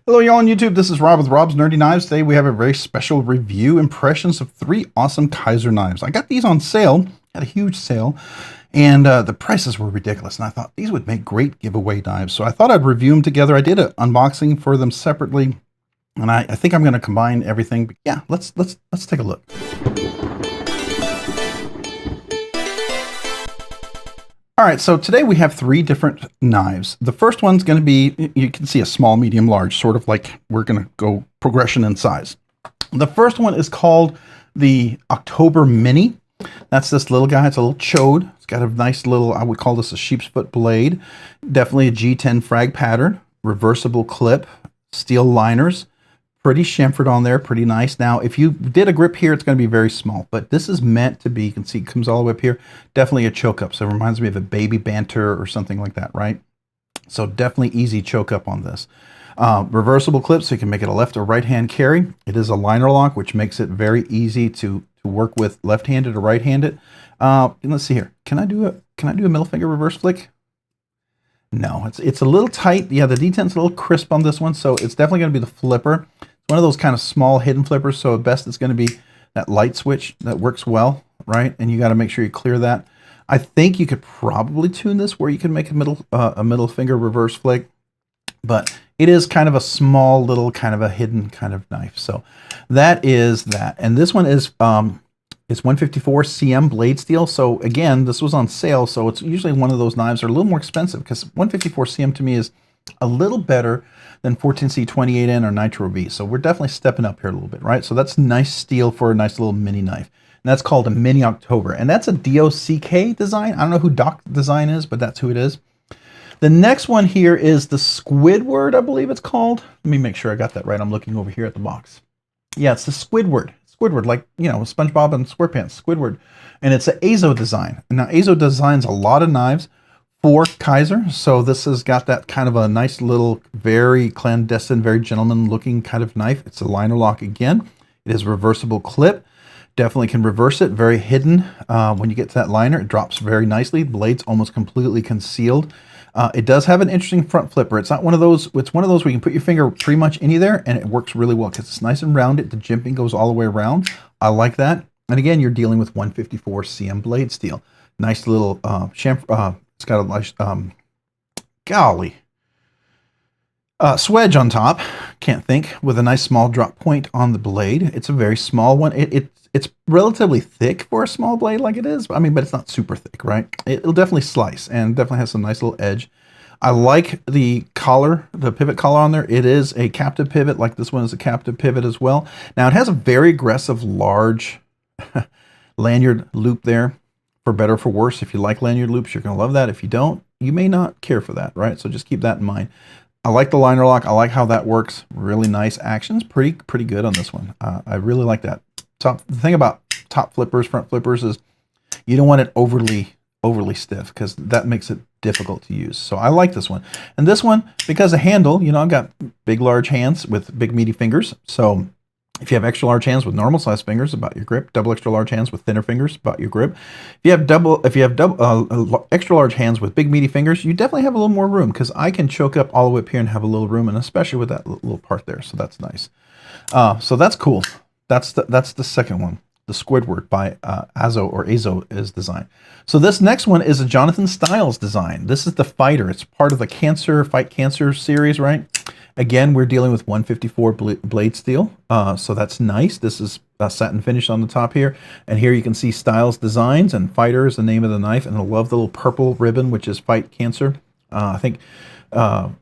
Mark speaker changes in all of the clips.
Speaker 1: Hello, y'all on YouTube. This is Rob with Rob's Nerdy Knives. Today we have a very special review impressions of 3 awesome Kizer knives. I got these on sale, at a huge sale, and the prices were ridiculous. And I thought these would make great giveaway knives. So I thought I'd review them together. I did an unboxing for them separately, and I think I'm going to combine everything. But yeah, let's take a look. All right, so today we have 3 different knives. The first one's going to be, you can see a small, medium, large, sort of like we're going to go progression in size. The first one is called the October Mini. That's this little guy. It's a little chode. It's got a nice little, I would call this a sheep's foot blade. Definitely a G10 frag pattern, reversible clip, steel liners. Pretty chamfered on there, pretty nice. Now, if you did a grip here, it's going to be very small, but this is meant to be, you can see it comes all the way up here, definitely a choke up. So it reminds me of a baby banter or something like that, right? So definitely easy choke up on this. Reversible clip, so you can make it a left or right hand carry. It is a liner lock, which makes it very easy to work with left-handed or right-handed. Let's see here. Can I do a middle finger reverse flick? No, it's a little tight. Yeah, the detent's a little crisp on this one, so it's definitely going to be the flipper. It's one of those kind of small hidden flippers, so best it's going to be that light switch that works well, right? And you got to make sure you clear that. I think you could probably tune this where you can make a middle finger reverse flick, but it is kind of a small little kind of a hidden kind of knife. So that is that. And this one is it's 154 cm blade steel. So again, this was on sale, so it's usually one of those knives that are a little more expensive because 154 cm to me is a little better than 14C 28N or Nitro V. So we're definitely stepping up here a little bit, right? So that's nice steel for a nice little mini knife. And that's called a Mini October. And that's a DOCK design. I don't know who Doc Design is, but that's who it is. The next one here is the Squidward, I believe it's called. Let me make sure I got that right. I'm looking over here at the box. Yeah, it's the Squidward. Squidward, like, you know, SpongeBob and SquarePants, Squidward. And it's an Azo design. And now Azo designs a lot of knives for Kizer. So this has got that kind of a nice little, very clandestine, very gentleman looking kind of knife. It's a liner lock again. It is reversible clip. Definitely can reverse it. Very hidden. When you get to that liner, it drops very nicely. The blade's almost completely concealed. It does have an interesting front flipper. It's not one of those, it's one of those where you can put your finger pretty much any there and it works really well because it's nice and rounded. The jimping goes all the way around. I like that. And again, you're dealing with 154 cm blade steel. Nice little chamfer, it's got a nice, swedge on top, can't think, with a nice small drop point on the blade. It's a very small one. It's relatively thick for a small blade like it is. I mean, but it's not super thick, right? It'll definitely slice and definitely has some nice little edge. I like the collar, the pivot collar on there. It is a captive pivot, like this one is a captive pivot as well. Now it has a very aggressive, large lanyard loop there, for better or for worse. If you like lanyard loops, you're going to love that. If you don't, you may not care for that, right? So just keep that in mind. I like the liner lock. I like how that works. Really nice actions. Pretty good on this one. I really like that. The thing about top flippers, front flippers is you don't want it overly stiff because that makes it difficult to use. So I like this one. And this one, because the handle, you know, I've got big, large hands with big, meaty fingers. So if you have extra large hands with normal size fingers, about your grip. Double extra large hands with thinner fingers, about your grip. If you have extra large hands with big meaty fingers, you definitely have a little more room because I can choke up all the way up here and have a little room, and especially with that little part there. So that's nice. So that's cool. That's the second one. The Squidward by Azo is design. So this next one is a Jonathan Styles design. This is the Fighter. It's part of the Fight Cancer series, right? Again, we're dealing with 154 blade steel, so that's nice. This is a satin finish on the top here, and here you can see Styles Designs, and Fighter is the name of the knife, and I love the little purple ribbon, which is Fight Cancer. I think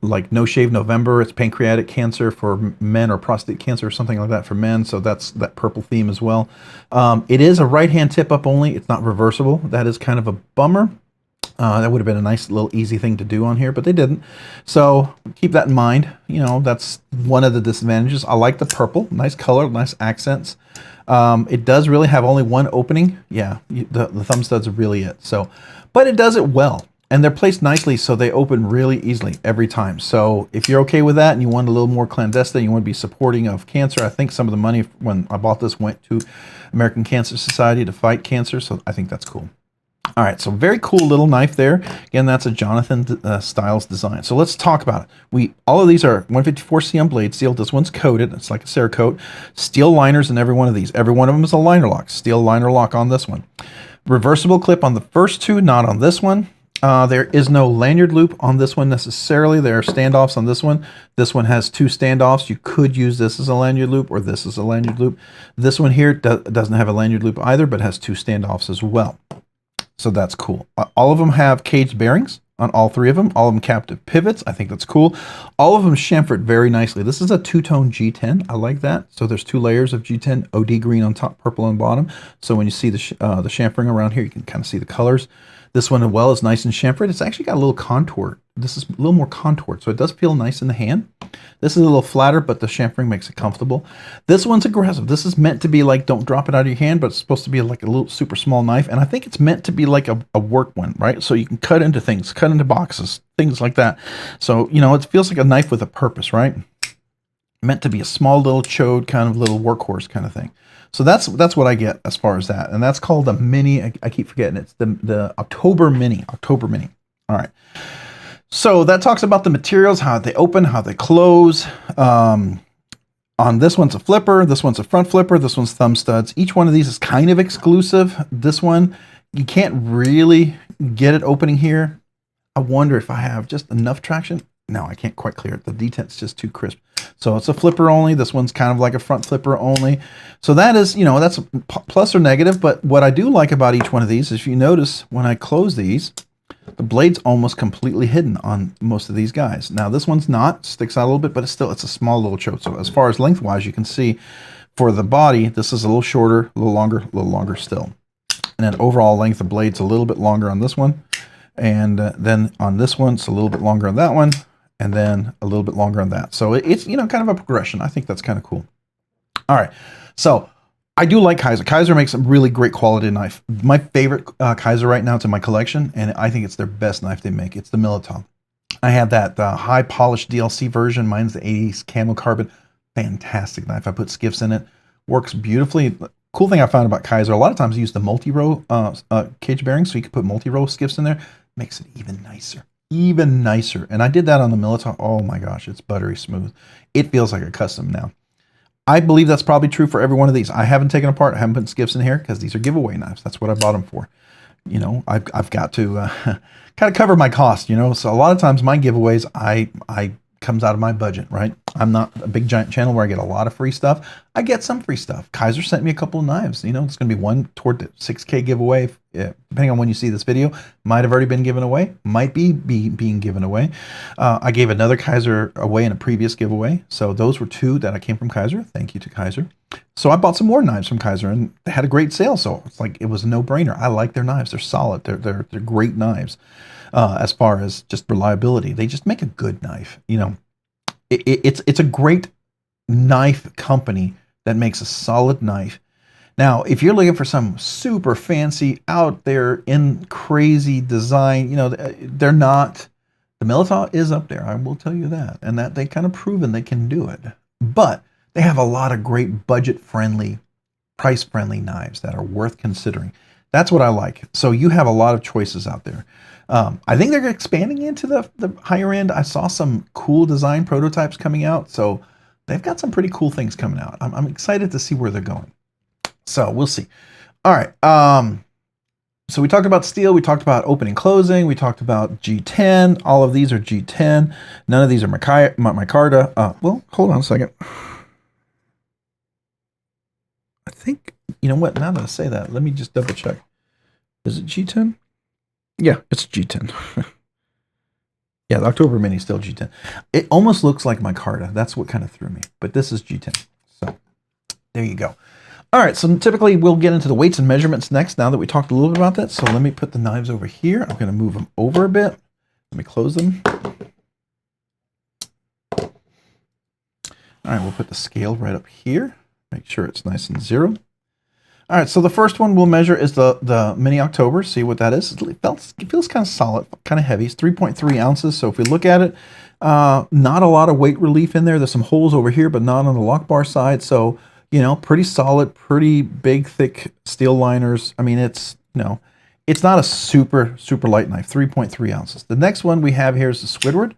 Speaker 1: like No Shave November, it's pancreatic cancer for men, or prostate cancer or something like that for men, so that's that purple theme as well. It is a right-hand tip-up only. It's not reversible. That is kind of a bummer. That would have been a nice little easy thing to do on here, but they didn't. So keep that in mind. You know, that's one of the disadvantages. I like the purple, nice color, nice accents. It does really have only one opening. Yeah, the thumb studs are really it. So, but it does it well. And they're placed nicely, so they open really easily every time. So if you're okay with that and you want a little more clandestine, you want to be supporting of cancer, I think some of the money when I bought this went to American Cancer Society to fight cancer, so I think that's cool. All right, so very cool little knife there. Again, that's a Jonathan Styles design. So let's talk about it. All of these are 154 CM blade steel. This one's coated. It's like a Cerakote. Steel liners in every one of these. Every one of them is a liner lock. Steel liner lock on this one. Reversible clip on the first two, not on this one. There is no lanyard loop on this one necessarily. There are standoffs on this one. This one has two standoffs. You could use this as a lanyard loop or this as a lanyard loop. This one here doesn't have a lanyard loop either, but has two standoffs as well. So that's cool. All of them have caged bearings on all three of them. All of them captive pivots. I think that's cool. All of them chamfered very nicely. This is a two-tone G10. I like that. So there's two layers of G10, OD green on top, purple on bottom. So when you see the chamfering around here, you can kind of see the colors. This one as well is nice and chamfered. It's actually got a little contour. This is a little more contoured, so it does feel nice in the hand. This is a little flatter, but the chamfering makes it comfortable. This one's aggressive. This is meant to be like, don't drop it out of your hand, but it's supposed to be like a little super small knife. And I think it's meant to be like a work one, right? So you can cut into things, cut into boxes, things like that. So, you know, it feels like a knife with a purpose, right? Meant to be a small little chode kind of little workhorse kind of thing. So that's what I get as far as that. And that's called a mini. I keep forgetting. It's the October Mini. October Mini. All right. So that talks about the materials, how they open, how they close. On this one's a flipper. This one's a front flipper. This one's thumb studs. Each one of these is kind of exclusive. This one, you can't really get it opening here. I wonder if I have just enough traction. No, I can't quite clear it. The detent's just too crisp. So it's a flipper only. This one's kind of like a front flipper only. So that is, you know, that's a plus or negative. But what I do like about each one of these is, if you notice, when I close these, the blade's almost completely hidden on most of these guys. Now this one's not, sticks out a little bit, but it's a small little choke. So as far as lengthwise, you can see for the body, this is a little shorter, a little longer still. And then overall length of blade's a little bit longer on this one. And then on this one, it's a little bit longer on that one. And then a little bit longer on that. So it's, you know, kind of a progression. I think that's kind of cool. All right. So I do like Kizer. Kizer makes a really great quality knife. My favorite Kizer right now, it's in my collection, and I think it's their best knife they make. It's the Militao. I have that high polished DLC version. Mine's the 80s camo carbon. Fantastic knife. I put skiffs in it. Works beautifully. Cool thing I found about Kizer, a lot of times I use the multi-row cage bearings, so you can put multi-row skiffs in there. Makes it even nicer. Even nicer. And I did that on the Militao. Oh my gosh, it's buttery smooth. It feels like a custom now. I believe that's probably true for every one of these. I haven't taken apart, I haven't put skiffs in here because these are giveaway knives. That's what I bought them for. You know, I've got to kind of cover my cost, you know. So a lot of times my giveaways, I comes out of my budget, right? I'm not a big giant channel where I get a lot of free stuff. I get some free stuff. Kizer sent me a couple of knives. You know, it's going to be one toward the 6K giveaway. Depending on when you see this video, might have already been given away, might be being given away. I gave another Kizer away in a previous giveaway. So those were two that I came from Kizer. Thank you to Kizer. So I bought some more knives from Kizer, and they had a great sale. So it's like, it was a no-brainer. I like their knives. They're solid. They're great knives. As far as just reliability, they just make a good knife. You know, it's a great knife company that makes a solid knife. Now, if you're looking for some super fancy, out there in crazy design, you know, they're not. The Militao is up there, I will tell you that, and that they kind of proven they can do it. But they have a lot of great budget-friendly, price-friendly knives that are worth considering. That's what I like. So you have a lot of choices out there. I think they're expanding into the higher end. I saw some cool design prototypes coming out. So they've got some pretty cool things coming out. I'm excited to see where they're going. So we'll see. All right. So we talked about steel. We talked about opening, closing. We talked about G10. All of these are G10. None of these are micarta. Well, hold on a second. I think, you know what? Now that I say that, let me just double check. Is it G10? Yeah, it's G10. Yeah, the October Mini is still G10. It almost looks like micarta. That's what kind of threw me. But this is G10. So there you go. All right, so typically we'll get into the weights and measurements next, now that we talked a little bit about that. So let me put the knives over here. I'm going to move them over a bit. Let me close them. All right, we'll put the scale right up here. Make sure it's nice and zero. All right, so the first one we'll measure is the Mini October. See what that is. It feels kind of solid, kind of heavy. It's 3.3 ounces. So if we look at it, not a lot of weight relief in there. There's some holes over here, but not on the lock bar side. So, you know, pretty solid, pretty big, thick steel liners. I mean, it's, you know, it's not a super light knife, 3.3 ounces. The next one we have here is the Squidward.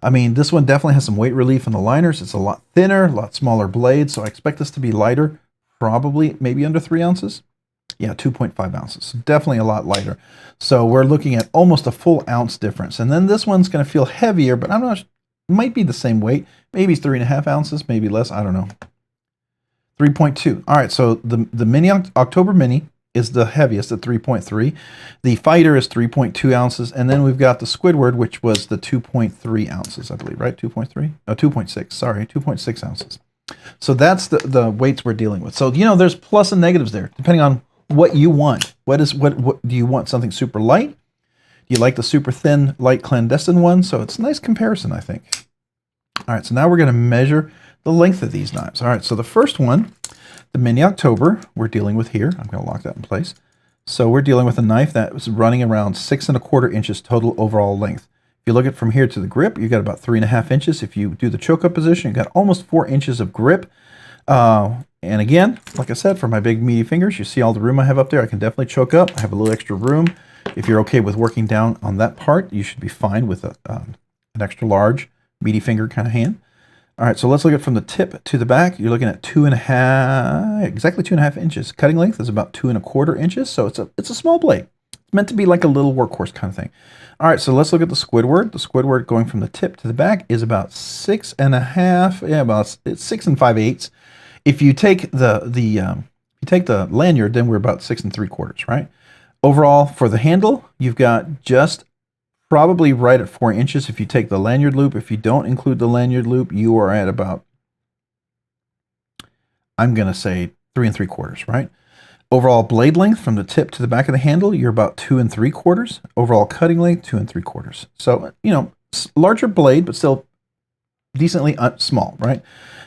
Speaker 1: I mean, this one definitely has some weight relief in the liners. It's a lot thinner, a lot smaller blade, so I expect this to be lighter, probably maybe under 3 ounces. Yeah, 2.5 ounces. So definitely a lot lighter. So we're looking at almost a full ounce difference. And then this one's going to feel heavier, but I'm not, it might be the same weight. Maybe 3.5 ounces, maybe less. I don't know. 3.2. All right, so the Mini October Mini is the heaviest at 3.3. The Fighter is 3.2 ounces. And then we've got the Squidward, which was the 2.3 ounces, I believe, right? 2.3? Oh, 2.6. Sorry, 2.6 ounces. So that's the weights we're dealing with. So, you know, there's plus and negatives there, depending on what you want. What do you want? Something super light? Do you like the super thin, light clandestine one? So it's a nice comparison, I think. All right, so now we're going to measure the length of these knives. All right, so the first one, the Mini October, we're dealing with here. I'm going to lock that in place. So we're dealing with a knife that was running around 6¼ inches total overall length. If you look at from here to the grip, you got about 3.5 inches. If you do the choke up position, you got almost 4 inches of grip. And again, like I said, for my big meaty fingers, you see all the room I have up there. I can definitely choke up. I have a little extra room. If you're okay with working down on that part, you should be fine with an extra large meaty finger kind of hand. All right, so let's look at from the tip to the back. You're looking at 2.5, exactly 2.5 inches. Cutting length is about 2¼ inches, so it's a small blade. It's meant to be like a little workhorse kind of thing. All right, so let's look at the Squidward. The Squidward going from the tip to the back is about 6.5, yeah, about 6 5/8. If you take the lanyard, then we're about 6 3/4, right? Overall, for the handle, you've got just probably right at 4 inches if you take the lanyard loop. If you don't include the lanyard loop, you are at about, I'm going to say 3 3/4, right? Overall blade length from the tip to the back of the handle, you're about 2 3/4. Overall cutting length, 2 3/4. So, you know, larger blade, but still decently small, right?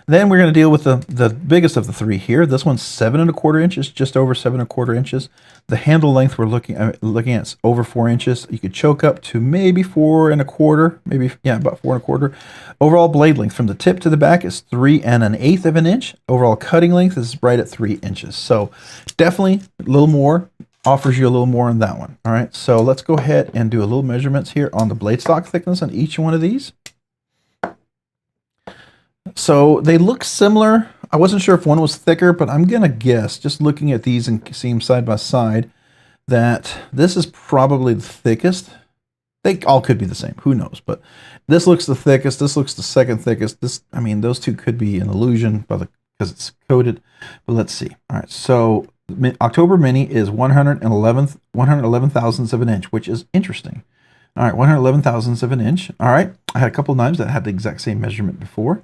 Speaker 1: Then we're going to deal with the biggest of the three here. This one's 7 1/4 inches, just over 7 1/4 inches. The handle length we're looking at over 4 inches. You could choke up to maybe 4 1/4, maybe, yeah, about 4 1/4. Overall blade length from the tip to the back is 3 1/8 of an inch. Overall cutting length is right at 3 inches. So definitely a little more, offers you a little more on that one. All right, so let's go ahead and do a little measurements here on the blade stock thickness on each one of these. So they look similar. I wasn't sure if one was thicker, but I'm going to guess, just looking at these and seeing them side by side, that this is probably the thickest. They all could be the same. Who knows? But this looks the thickest. This looks the second thickest. This, I mean, those two could be an illusion because it's coated. But let's see. All right. So October Mini is 111 thousandths of an inch, which is interesting. All right, 111 thousandths of an inch. All right. I had a couple of knives that had the exact same measurement before.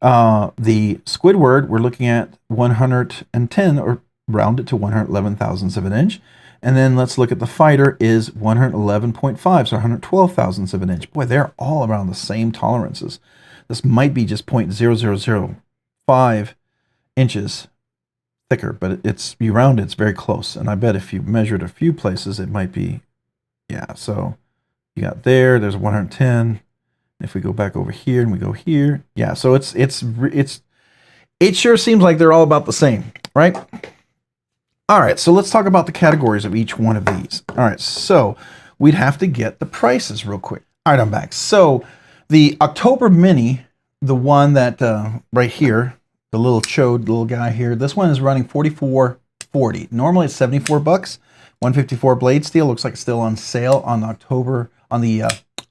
Speaker 1: The Squidward, we're looking at 110, or round it to 111 thousandths of an inch. And then let's look at the Fighter is 111.5, so 112 thousandths of an inch. Boy, they're all around the same tolerances. This might be just 0.0005 inches thicker, but it's, you round it, it's very close. And I bet if you measured a few places, it might be, yeah, so you got there's 110. If we go back over here and we go here, yeah, so it sure seems like they're all about the same, right? All right, so let's talk about the categories of each one of these. All right, so we'd have to get the prices real quick. All right, I'm back. So the October Mini, the one that right here, the little chode little guy here, this one is running $44.40. Normally it's $74. 154 blade steel, looks like it's still on sale on October on the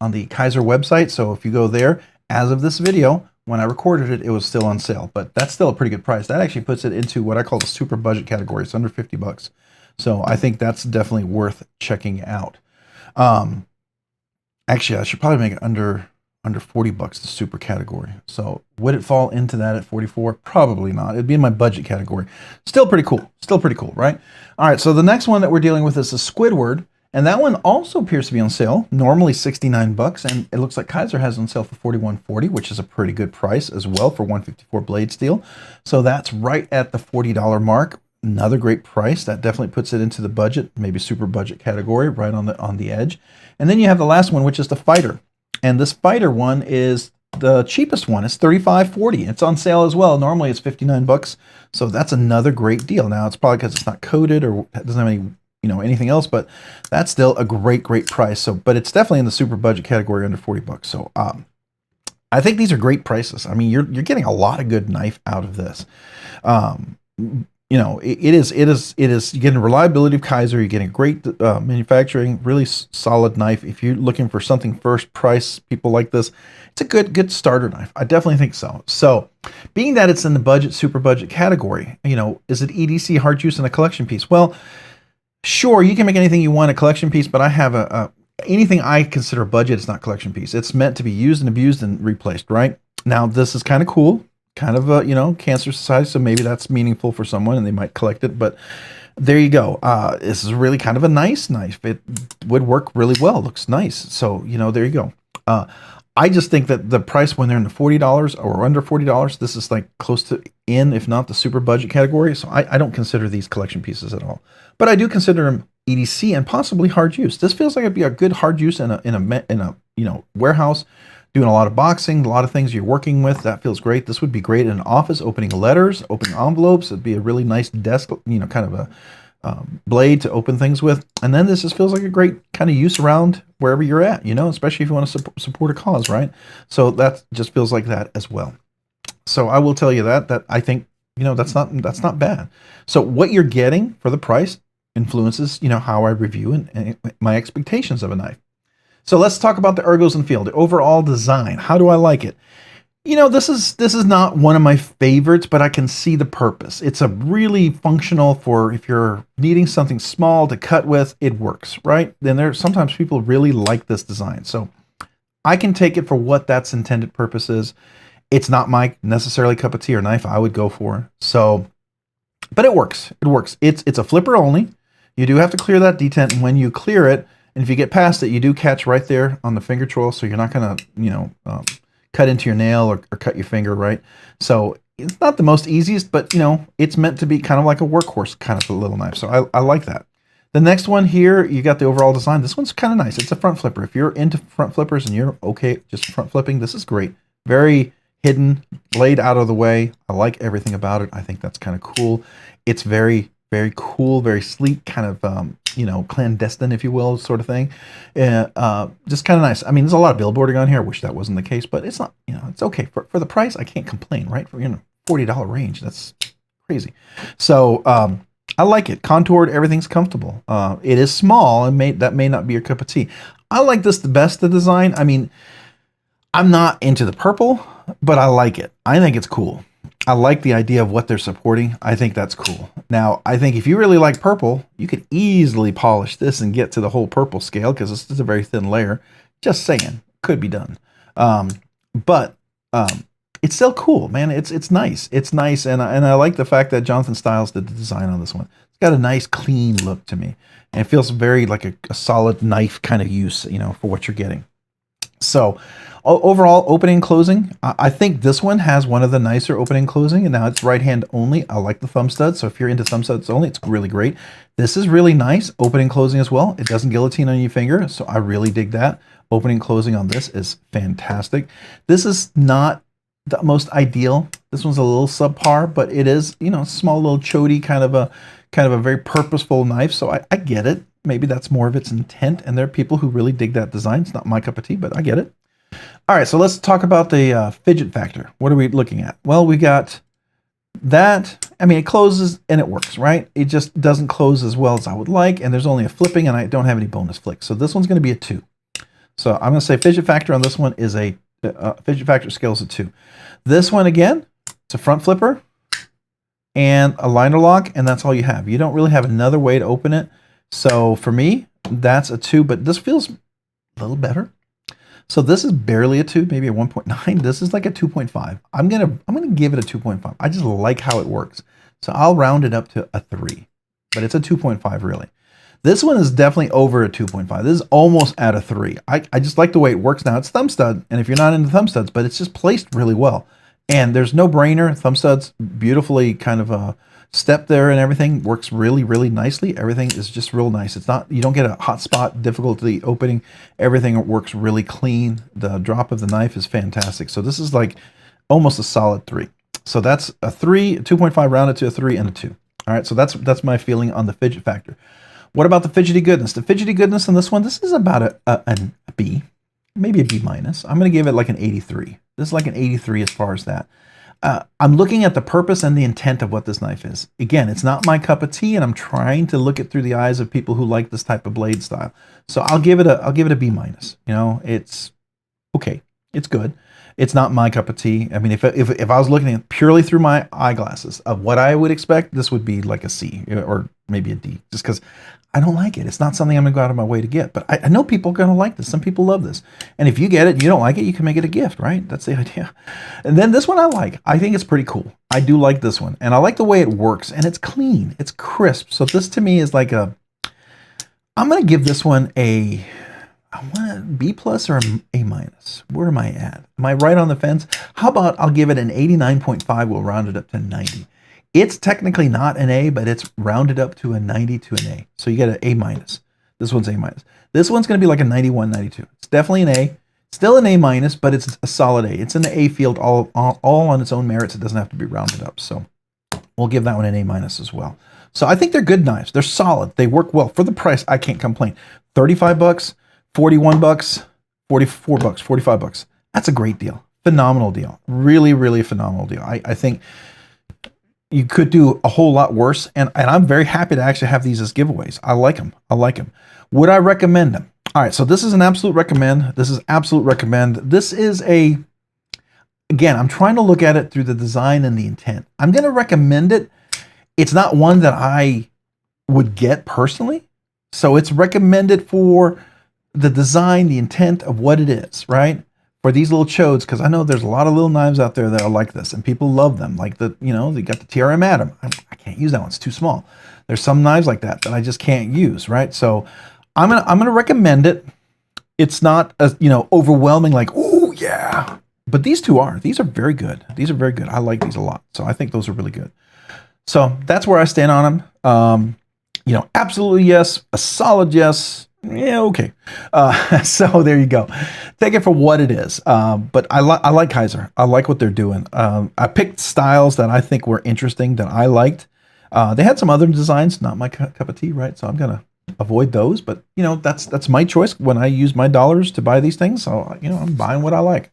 Speaker 1: Kizer website. So if you go there, as of this video, when I recorded it, it was still on sale, but that's still a pretty good price. That actually puts it into what I call the super budget category. It's under $50. So I think that's definitely worth checking out. Actually, I should probably make it under $40, the super category. So would it fall into that at 44? Probably not. It'd be in my budget category. Still pretty cool. Still pretty cool, right? All right, so the next one that we're dealing with is the Squidward. And that one also appears to be on sale, normally $69, and it looks like Kizer has on sale for $41.40, which is a pretty good price as well for 154 blade steel. So that's right at the $40 mark. Another great price. That definitely puts it into the budget, maybe super budget category, right on the edge. And then you have the last one, which is the Fighter. And this Fighter one is the cheapest one. It's $35.40. It's on sale as well. Normally it's $59. So that's another great deal. Now it's probably because it's not coated or doesn't have any anything else, but that's still a great price. So, but it's definitely in the super budget category under 40 bucks. So, I think these are great prices. I mean, you're getting a lot of good knife out of this. It is you're getting reliability of Kizer. You're getting great manufacturing, really solid knife. If you're looking for something first price, people like this, it's a good starter knife. I definitely think so. So, being that it's in the super budget category, is it EDC, hard use, and a collection piece? Well, sure, you can make anything you want a collection piece, but I have anything I consider a budget is not collection piece. It's meant to be used and abused and replaced, right? Now, this is kind of cool, kind of a, Cancer Society, so maybe that's meaningful for someone and they might collect it, but there you go. This is really kind of a nice knife. It would work really well. It looks nice. So, there you go. I just think that the price when they're in the $40 or under $40, this is like close to if not the super budget category. So I don't consider these collection pieces at all, but I do consider them EDC and possibly hard use. This feels like it'd be a good hard use in a warehouse, doing a lot of boxing, a lot of things you're working with. That feels great. This would be great in an office, opening letters, opening envelopes. It'd be a really nice desk, kind of a blade to open things with. And then this just feels like a great kind of use around wherever you're at, especially if you want to support a cause, right? So that just feels like that as well. So I will tell you that I think, that's not bad. So what you're getting for the price influences, how I review and my expectations of a knife. So let's talk about the ergos and feel, the overall design. How do I like it? This is not one of my favorites, but I can see the purpose. It's a really functional for if you're needing something small to cut with, it works, right? Then sometimes people really like this design. So I can take it for what that's intended purpose is. It's not my necessarily cup of tea or knife I would go for. So, but it works. It works. It's a flipper only. You do have to clear that detent, and when you clear it, and if you get past it, you do catch right there on the finger choil, so you're not going to, cut into your nail or cut your finger, right? So it's not the most easiest, but, it's meant to be kind of like a workhorse kind of a little knife, so I like that. The next one here, you got the overall design. This one's kind of nice. It's a front flipper. If you're into front flippers and you're okay just front flipping, this is great. Very hidden, blade out of the way. I like everything about it. I think that's kind of cool. It's very cool, very sleek, kind of, clandestine, if you will, sort of thing. Just kind of nice. I mean, there's a lot of billboarding on here. I wish that wasn't the case, but it's not, it's okay. For the price, I can't complain, right? For, $40 range, that's crazy. So, I like it. Contoured, everything's comfortable. It is small, and that may not be your cup of tea. I like this the best, the design. I mean, I'm not into the purple, but I like it. I think it's cool. I like the idea of what they're supporting. I think that's cool. Now, I think if you really like purple, you could easily polish this and get to the whole purple scale because this is a very thin layer. Just saying, could be done. But it's still cool, man. It's nice. It's nice, and I like the fact that Jonathan Stiles did the design on this one. It's got a nice, clean look to me, and it feels very like a solid knife kind of use, for what you're getting. So overall, opening and closing, I think this one has one of the nicer opening and closing, and now it's right hand only. I like the thumb studs, so if you're into thumb studs only, it's really great. This is really nice, opening and closing as well. It doesn't guillotine on your finger, so I really dig that. Opening and closing on this is fantastic. This is not the most ideal. This one's a little subpar, but it is, small little chody kind of a very purposeful knife, so I get it. Maybe that's more of its intent, and there are people who really dig that design. It's not my cup of tea, but I get it. All right, so let's talk about the fidget factor. What are we looking at? Well, we got that. I mean, it closes and it works, right? It just doesn't close as well as I would like, and there's only a flipping, and I don't have any bonus flicks. So this one's going to be a 2. So I'm going to say fidget factor on this one is a fidget factor scale is a 2. This one, again, it's a front flipper and a liner lock, and that's all you have. You don't really have another way to open it. So for me, that's a 2, but this feels a little better. So this is barely a 2, maybe a 1.9. This is like a 2.5. I'm gonna give it a 2.5. I just like how it works. So I'll round it up to a 3, but it's a 2.5 really. This one is definitely over a 2.5. This is almost at a 3. I just like the way it works now. It's thumb stud, and if you're not into thumb studs, but it's just placed really well. And there's no brainer. Thumb studs beautifully kind of step there and everything works really, really nicely. Everything is just real nice. It's not, you don't get a hot spot, difficulty opening. Everything works really clean. The drop of the knife is fantastic. So this is like almost a solid 3. So that's a 3, 2.5 rounded to a 3 and a 2. All right, so that's my feeling on the fidget factor. What about the fidgety goodness? The fidgety goodness in this one, this is about a B, maybe a B minus. I'm going to give it like an 83. This is like an 83 as far as that. I'm looking at the purpose and the intent of what this knife is. Again, it's not my cup of tea, and I'm trying to look it through the eyes of people who like this type of blade style. So I'll give it a B minus. You know, it's okay. It's good. It's not my cup of tea. I mean, if I was looking at it purely through my eyeglasses of what I would expect, this would be like a C or maybe a D, just because I don't like it. It's not something I'm going to go out of my way to get. But I know people are going to like this. Some people love this. And if you get it and you don't like it, you can make it a gift, right? That's the idea. And then this one I like. I think it's pretty cool. I do like this one. And I like the way it works. And it's clean. It's crisp. So this to me is like a... I'm going to give this one a... I want a B plus or A minus. Where am I at? Am I right on the fence? How about I'll give it an 89.5. We'll round it up to 90. It's technically not an A, but it's rounded up to a 90 to an A. So you get an A minus. This one's A minus. This one's going to be like a 91, 92. It's definitely an A. Still an A minus, but it's a solid A. It's in the A field all on its own merits. It doesn't have to be rounded up. So we'll give that one an A minus as well. So I think they're good knives. They're solid. They work well. For the price, I can't complain. 35 bucks. 41 bucks, 44 bucks, 45 bucks. That's a great deal. Phenomenal deal. Really, really phenomenal deal. I think you could do a whole lot worse. And I'm very happy to actually have these as giveaways. I like them. I like them. Would I recommend them? All right. So this is an absolute recommend. This is absolute recommend. This is again, I'm trying to look at it through the design and the intent. I'm going to recommend it. It's not one that I would get personally. So it's recommended for the design, the intent of what it is, right? For these little chodes, because I know there's a lot of little knives out there that are like this, and people love them. Like they got the TRM Atom. I can't use that one; it's too small. There's some knives like that I just can't use, right? So I'm gonna recommend it. It's not as overwhelming, like oh yeah, but these two are. These are very good. These are very good. I like these a lot. So I think those are really good. So that's where I stand on them. Absolutely yes, a solid yes. Yeah, okay. So there you go. Take it for what it is. But I like Kizer. I like what they're doing. I picked styles that I think were interesting, that I liked. They had some other designs, not my cup of tea, right? So I'm gonna avoid those. But that's my choice when I use my dollars to buy these things. So I'm buying what I like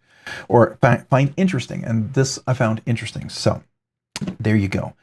Speaker 1: or find interesting, and this I found interesting. So there you go.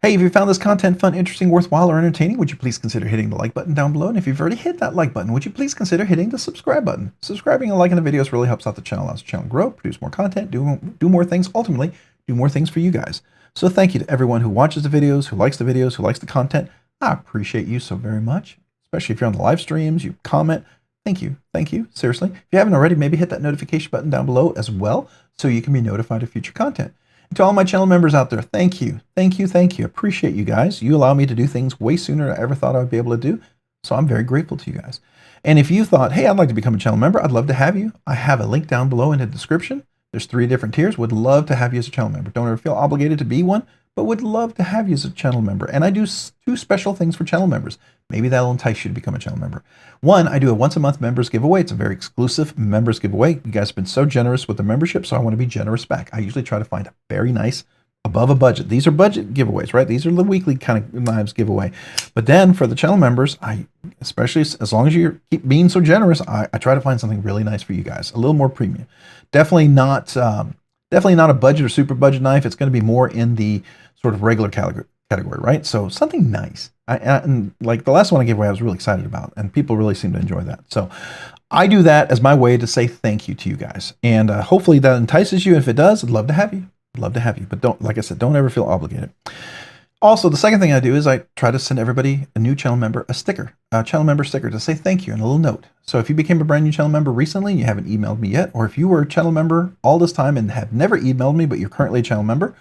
Speaker 1: Hey, if you found this content fun, interesting, worthwhile, or entertaining, would you please consider hitting the like button down below? And if you've already hit that like button, would you please consider hitting the subscribe button? Subscribing and liking the videos really helps out the channel, allows the channel grow, produce more content, do more things, ultimately do more things for you guys. So thank you to everyone who watches the videos, who likes the content. I appreciate you so very much, especially if you're on the live streams, you comment. Thank you. Thank you. Seriously. If you haven't already, maybe hit that notification button down below as well, so you can be notified of future content. To all my channel members out there, thank you. Thank you. Thank you. Appreciate you guys. You allow me to do things way sooner than I ever thought I would be able to do. So I'm very grateful to you guys. And if you thought, hey, I'd like to become a channel member, I'd love to have you. I have a link down below in the description. There's 3 different tiers. Would love to have you as a channel member. Don't ever feel obligated to be one, but would love to have you as a channel member. And I do 2 special things for channel members. Maybe that'll entice you to become a channel member. One, I do a once-a-month members giveaway. It's a very exclusive members giveaway. You guys have been so generous with the membership, so I want to be generous back. I usually try to find a very nice, above a budget. These are budget giveaways, right? These are the weekly kind of knives giveaway. But then for the channel members, especially as long as you keep being so generous, I try to find something really nice for you guys, a little more premium. Definitely not a budget or super budget knife. It's going to be more in the sort of regular category, right? So something nice. And like the last one I gave away, I was really excited about, and people really seem to enjoy that. So I do that as my way to say thank you to you guys. And hopefully that entices you. If it does, I'd love to have you. Love to have you, but don't, like I said, don't ever feel obligated. Also, the second thing I do is I try to send everybody, a new channel member, a sticker, a channel member sticker to say thank you and a little note. So if you became a brand new channel member recently and you haven't emailed me yet, or if you were a channel member all this time and have never emailed me, but you're currently a channel member,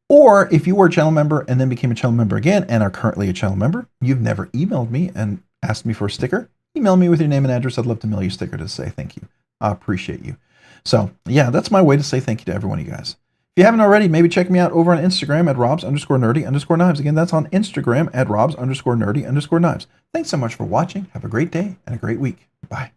Speaker 1: or if you were a channel member and then became a channel member again and are currently a channel member, you've never emailed me and asked me for a sticker, email me with your name and address. I'd love to mail you a sticker to say thank you. I appreciate you. So yeah, that's my way to say thank you to every one of you guys. If you haven't already, maybe check me out over on Instagram at robs_nerdy_knives. Again, that's on Instagram at robs_nerdy_knives. Thanks so much for watching. Have a great day and a great week. Bye.